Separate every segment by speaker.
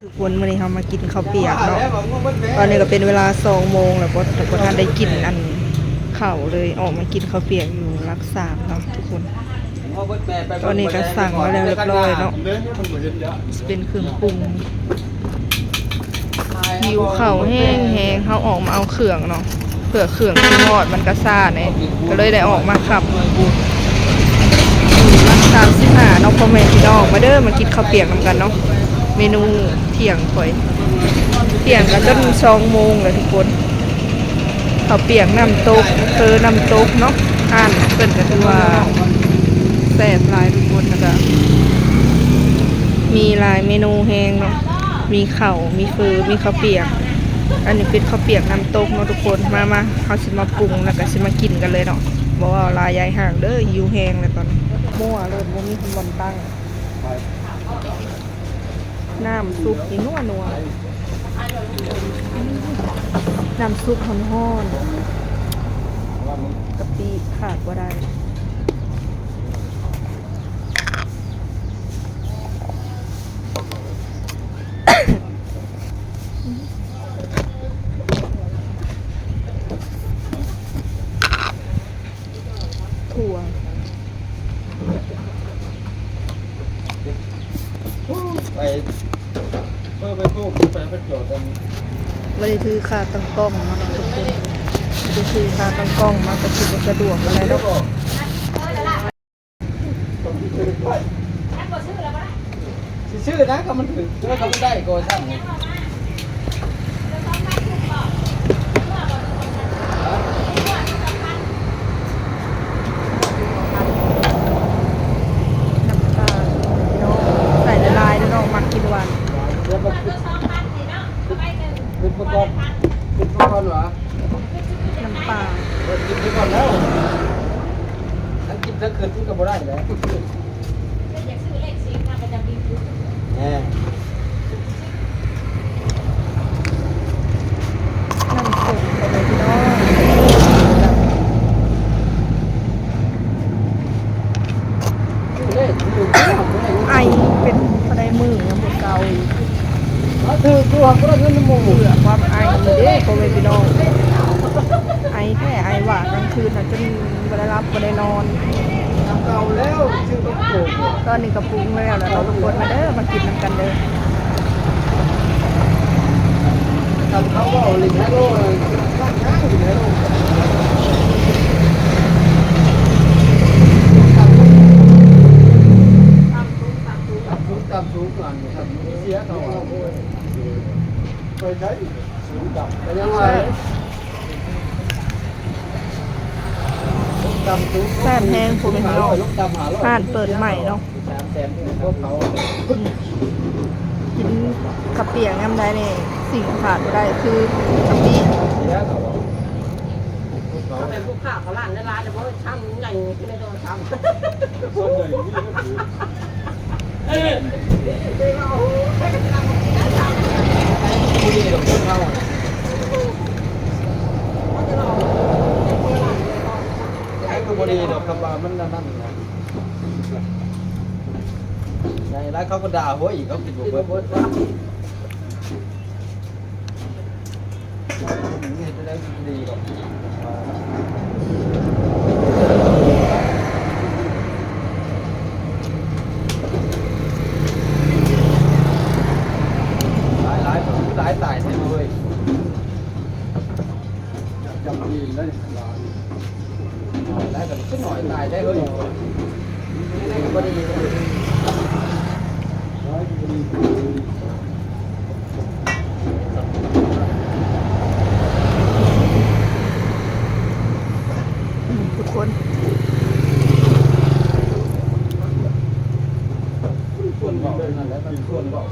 Speaker 1: ทุกคนมื้อนี้เรามากินข้าวเปียกเนาะตอนนี้ก็เป็นเวลา2 โมงแล้วบ่ทันได้กินอันข้าวเลยออกมากินข้าวเปียกอยู่รักษาเนาะทุกคนตอนนี้ก็สั่งมาแล้วเรียบร้อยเนาะเป็นเครื่องปรุงหิวข้าวแห้งๆเขาออกมาเอาเครื่องเนาะเผื่อเครื่องที่ทอดมันก็ซ่าเนี่ยก็เลยได้ออกมาขับรักษา15เนาะพ่อแม่พี่น้องมาเด้อมากินข้าวเปียกนำกันเนาะเมนูเที่ยงข่อยเที่ยงกันจน2 โมงเลยทุกคนข้าวเปียกน้ำตกน้ำตกเนาะอ่านเปิดก็คือว่าแซ่บหลายทุกคนนะคะมีหลายเมนูแห้งเนาะมีข้าวมีมีข้าวเปียกอันนี้เป็นข้าวเปียกน้ำตกเนาะทุกคนมาเขาสิมาปรุงแล้วก็สิมากินกันเลยเนาะบอกว่าลายยายห่างเด้อหิวแห้งเลยตอนมั่วเลยบ่มีคนบนตั้งน้ำซุปนี่นัวน้ำซุปฮ้อนๆกะปิขาดบ่ได้ถั่ว
Speaker 2: ไปพูดไปประโยชน์กัน
Speaker 1: ไม่ได้ถือขาตั้งกล้องมาทุกคนไม่ได้ถือขาตั้งกล้องมาก็ถือว่าสะดวกอะไรแล้ว
Speaker 2: ชื่อนะก็มันถึงแล้วก็ไม่ได้ก็ช่าง
Speaker 1: น้ำตาลเนาะใส่ละลายแล้วเนาะมักกินหวาน
Speaker 2: เป็นประกอบเป็นประกอบเหรอ
Speaker 1: น้ำปลา
Speaker 2: กินไปก่อนแล้วทั้งกินทั้งคืนที่ก็บ่ได้แล้วแหม
Speaker 1: น้ำส้มไปเลยพี่น้องไอเป็นอะไรมือยังหมดเกาอยู่
Speaker 2: ถือตัวก็ได้เงินหมู่
Speaker 1: เบื่อความไอเด้โควิดพี่น้องไอแค่ไอหวานกลางคืนน่ะจนไม่ได้รับไม่ได้นอน
Speaker 2: เก่าแล้วชื่อต้องโกง
Speaker 1: ตอนนี้กระปุกแล้วแล้วเราทุกคนมาเด้อมากินน้ำกันเด้อ
Speaker 2: ทำเขาว่าลิงไฮโลเลยร้านค้าลิงไฮโลตามสูงก่อนครับเสียเขาไปใช้สูงต่ำแต่ยังไง
Speaker 1: แซ่บแห้งผมเป็นพี่น้องร้านเปิดใหม่เนาะกินข้าวเปียกน้ำได้เนี่ยสิ่งขาดไม่ได้คือกะปิ
Speaker 3: เขาเป็นผู้ข้าเขาล้านในร้านแต่ว่าช่างใหญ่ที่ไม่โดนช่างส่วนใหญ่
Speaker 2: ไอ้ตัวบริเดอกคำว่ามันนั่นนะไงแล้วเขาก็ด่าหัวอีกเขาคิดว่าเบิร์ดนี่จะได้ดีกว่าหลายตายใช่เลยจำดีแล้วได้แต่ขึ้นหน่อยตายได้เลยก็ดี
Speaker 1: ทุกคน
Speaker 2: ส่วนบอกนั่นแหละส่วนบอก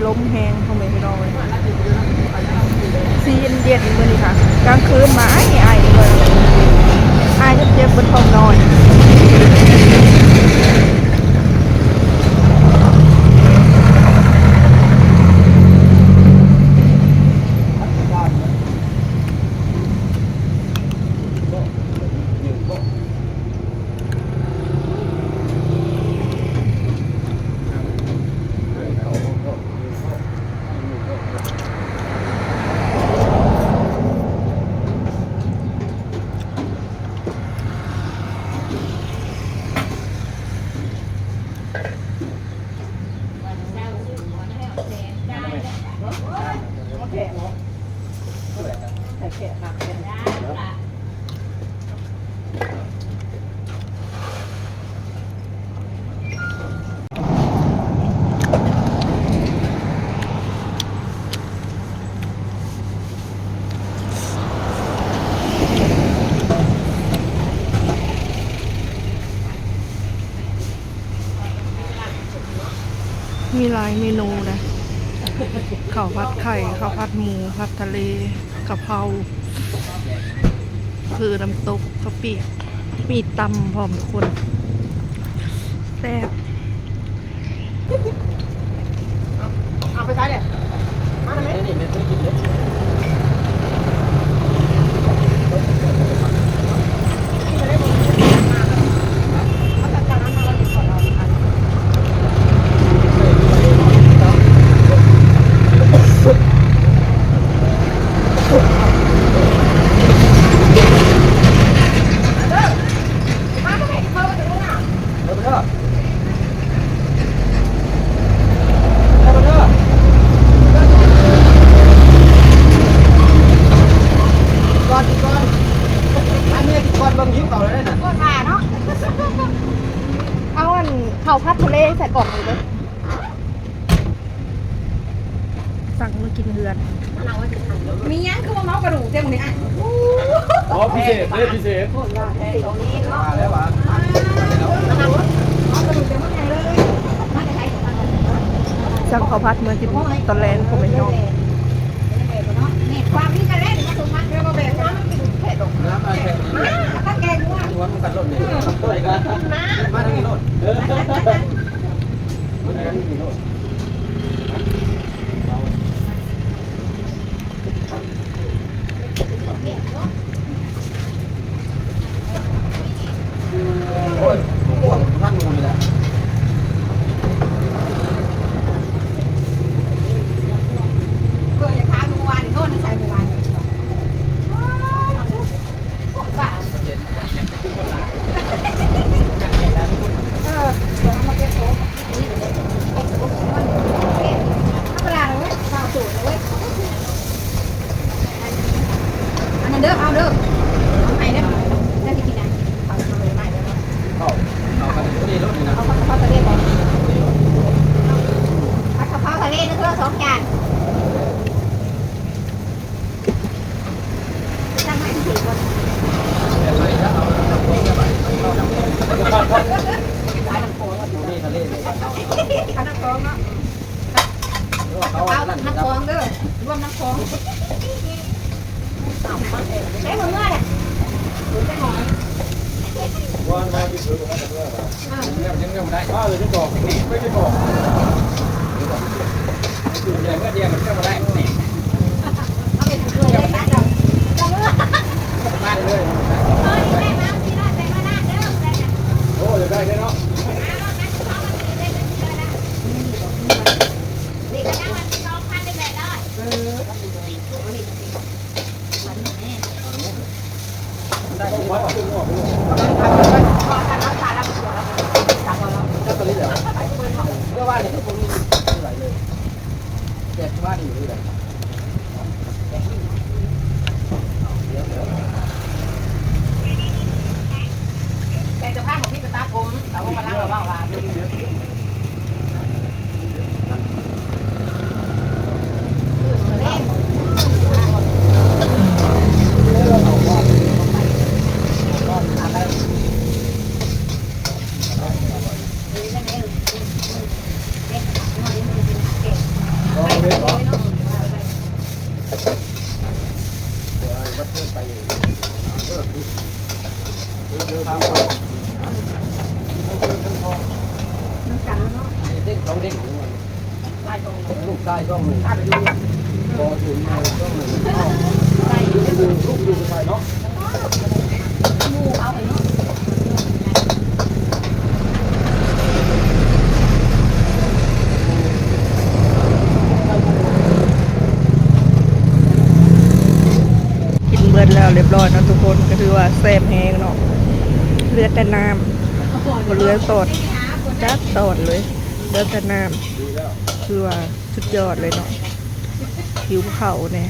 Speaker 1: ล้มแหงพ่อแม่พี่น้องเลยสีเย็นๆมื้อนี้ค่ะกลางคืนมาไอ้เลยไอ้เจ็บๆบนท้องนอนมีหลายเมนูนะข้าวผัดไข่ข้าวผัดหมูผัดทะเลกะเพราคือน้ำตกข้าวเปียกมีตำพร้อมทุกคนแซ่บ
Speaker 3: เอาไปใช้เลยมาทำไมนี่ไม่เคยกินเลย
Speaker 1: เอาอันข้าวผัดทะเลใส่กล่องเลยเด้อสั่งมากินเฮือน
Speaker 3: มียังคือว่าเมากระดูกเต็มเลยอ่ะ
Speaker 2: อ๋อพิเศษเลยพิเศษมาแล้ววะ
Speaker 1: สั่งข้าวผัดเมื่อที่ตอนแรกผมไม่ยอม
Speaker 3: ความที่จะเล่นมาสมัครเรื่องแบบนั้นแค่ตก
Speaker 2: น้ำมาแค่นี้
Speaker 3: ถ้าแกงว่า
Speaker 2: ตัวมันกัดรถเลยตัวอีกแล้วมาทางนี้รถมาทางนี้รถโอ้ยพวกนั่งงูนี่แหละ
Speaker 3: เกิดจากทางเมื่อวานโน่นใส่เมื่อวานเด้อเอาเด้อไหนเด้อได้ที่ไหนเอาไปไหนเด้อ
Speaker 2: เอากันนี่รถนี่นะ
Speaker 3: เอากระเพราทะเลก่อนผัดกะเพราทะเลนึกว่า2 จานจานไม่ถึงคน
Speaker 2: แต่ไม่จะเอาน้ำโค้งไปเอาน้ำโค้ง
Speaker 3: ขายน้ำโขง
Speaker 2: อยู่นี่ทะเลเลย
Speaker 3: ขายน้ำโขงเนาะ
Speaker 2: เขา
Speaker 3: เอา
Speaker 2: นั่น
Speaker 3: น้ำโขงเด้อรวมน้ำโขงใช้มือเนี่ยถือไปหน่อย
Speaker 2: วันมาที่ถือมาจากเมื่อไหร่ยังไม่ได้ก็เลยที่บอกไม่ได้บอกอยู่ใหญ่เมื่อเดียวมันแค่มาได้
Speaker 3: เอาไปถือเลยนะเจ้า
Speaker 2: บ้านเลยโอ้จะได้แค่เนาะ ได้ก็วัดขึ้นหัวไปเลยถ้าตอนนี้เดี๋ยวเพื่อว่าเนี่ยทุกคนมีอะไรเลยแจกบ้านอยู่เลย
Speaker 3: แต่จะพาของพี่เป็นตาคมแต่ว่ามาล้างเราบ้างว่า
Speaker 2: เด็กของมัน
Speaker 3: ไล่ตรง
Speaker 2: ลูกชายต้องหนึ่ง
Speaker 3: ถ้าไปดู
Speaker 2: พอถึงมาต้องหนึ่ง
Speaker 3: ไล่อยู่
Speaker 2: ลูกอยู่ไปเนาะ
Speaker 3: มูเอาไปเนาะ
Speaker 1: กินเบิดแล้วเรียบร้อยเนาะทุกคนก็คือว่าแซ่บแห้งเนาะเลือดแต่น้ำบ่เลือดสดจัดสดเลยเลือดแต่น้ำคือว่าสุดยอดเลยเนาะหิวข้าวแน่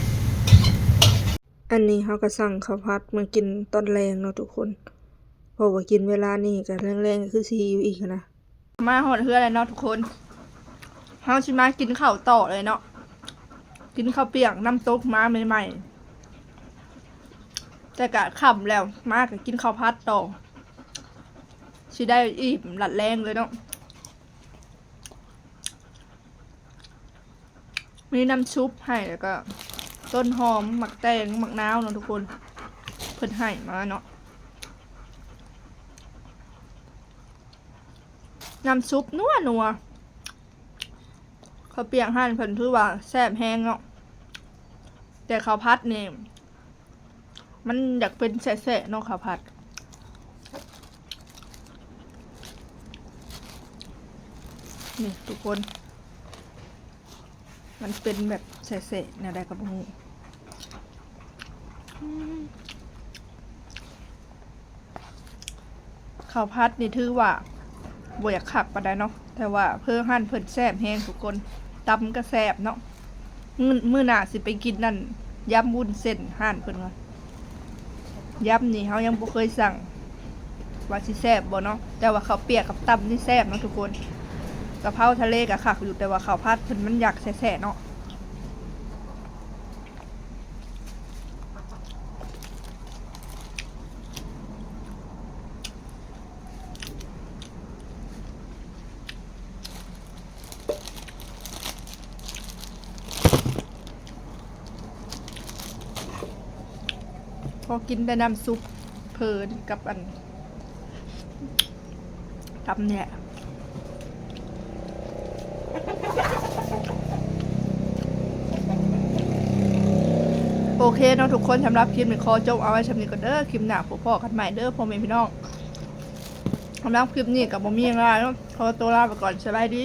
Speaker 1: อันนี้เขาก็สั่งข้าวผัดมากินตอนแรงเนาะทุกคนเพราะว่ากินเวลานี้ก็แรงๆก็คือสิหิวอีกนะมาหอดเฮืออะไรเนาะทุกคนเฮาสิมากินข้าวต่อเลยเนาะกินข้าวเปียกน้ำตกมาใหม่ๆแต่กะค่ำแล้วมากกินข้าวผัดต่อสิได้อิ่มหลัดแรงเลยเนาะมีน้ำซุปให้แล้วก็ต้นหอมหมักแตงหมักนาวเนาะทุกคนเพิ่นให้มาเนาะน้ำซุปนัวข้าวเปียกหั่นเพิ่นถือว่าแซ่บแห้งเนาะแต่ข้าวผัดนี่มันอยากเป็นแสะๆเนาะข้าวผัดนี่ทุกคนมันเป็นแบบแสะๆเนี่ยได้กับหูข้าวผัดนี่ถือว่าบ่อยากขักปานใดเนาะแต่ว่าเพิ่งหั่นเพิ่นแซ่บแห้งทุกคนตำก็แซ่บเนาะมื้อหน้าสิไปกินนั่นยำวุ้นเส้นหั่นเพิ่นว่ายำนี่เฮายังบ่เคยสั่งว่าสิแซ่บบ่เนาะแต่ว่าข้าวเปียกกับตำนี่แซ่บเนาะทุกคนกะเพราทะเลก็คักอยู่แต่ว่าข้าวผัดเพิ่นมันอยากแซ่บๆเนาะพอกินแต่น้ำซุปเพลินกับอันตำเนี่ยโอเคเนาะทุกคนสำหรับคลิปนี้ขอจบเอาไว้ชำนี้ก่อนเด้อคลิปหน้าพบกันใหม่เด้อพ่อแม่พี่น้องสำหรับคลิปนี้กับบ่มีอะไรเนาะขอตัวลาไปก่อนสบายดี